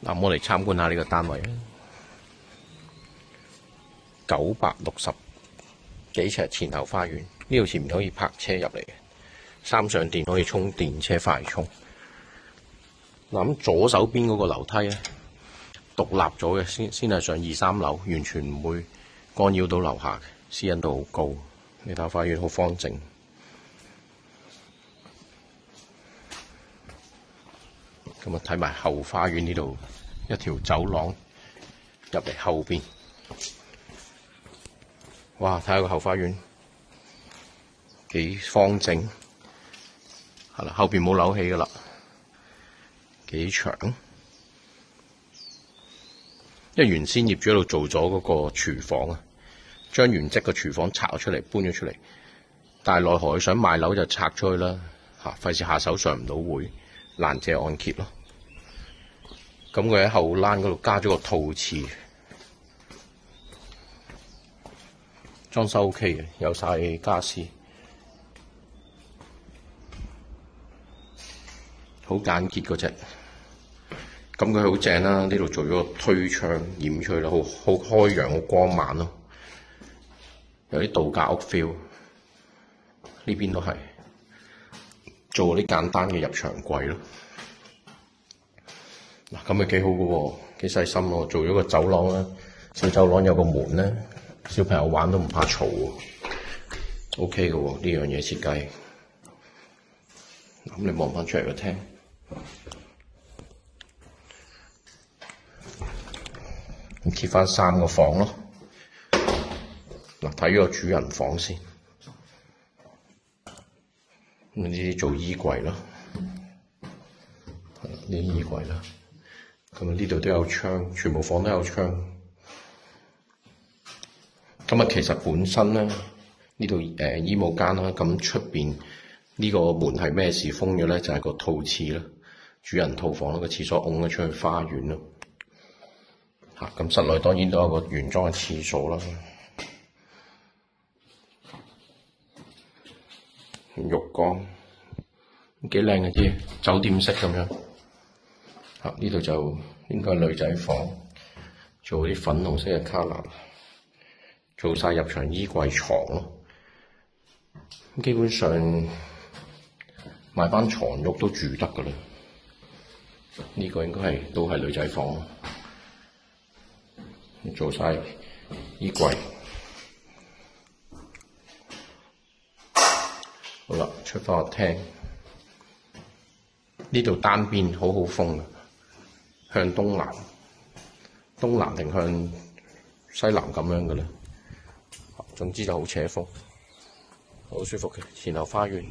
嗱，我嚟參觀下呢個單位啊，960幾尺前後花園。呢度前面可以泊車入嚟嘅，三上電可以充電車快充。嗱，咁左手邊嗰個樓梯咧，獨立咗嘅，先係上2、3樓，完全唔會干擾到樓下嘅，私隱度好高。呢套花園好方正。咁啊，睇埋後花園呢度一條走廊入嚟後邊，哇！睇下個後花園幾方正，係啦，後邊冇樓起噶啦，幾長。因為原先業主喺度做咗嗰個廚房啊，將原積個廚房拆咗出嚟，搬咗出嚟，但係奈何佢想賣樓就拆出去啦，費事下手上唔到會，難借按揭咯。咁佢喺後欄嗰度加咗個套廁，裝修 OK 嘅，有晒傢俬，好簡潔嗰隻。咁佢好正啦，呢度做咗個推窗掩出去啦，好開揚，好光猛咯，有啲度假屋 feel。呢邊都係做啲簡單嘅入牆櫃咯。嗱，咁咪幾好嘅喎，幾細心喎，做咗個走廊啦，小走廊有個門咧，小朋友玩都唔怕嘈喎。OK 嘅喎，呢樣嘢設計。咁你望翻出嚟個廳，咁貼翻3個房咯。嗱，睇咗個主人房先，咁呢啲做衣櫃咯，呢啲衣櫃啦。咁啊，呢度都有窗，全部房都有窗。咁啊，其實本身咧，呢度衣帽間啦，咁出邊呢個門係咩事封咗咧？就係個套廁啦，主人套房啦，個廁所拱咗出去花園咯。咁室內當然都有個原裝嘅廁所啦，浴缸幾靚嘅啲酒店式咁樣。呢度就應該係女仔房，做啲粉紅色嘅 colour， 做晒入牆衣櫃床咯。基本上買班床褥都住得㗎啦。呢個應該都係女仔房，做晒衣櫃。好啦，出翻個廳，呢度單邊好好風嘅。向東南定向西南咁樣嘅咧，總之就好斜風，好舒服嘅前後花園。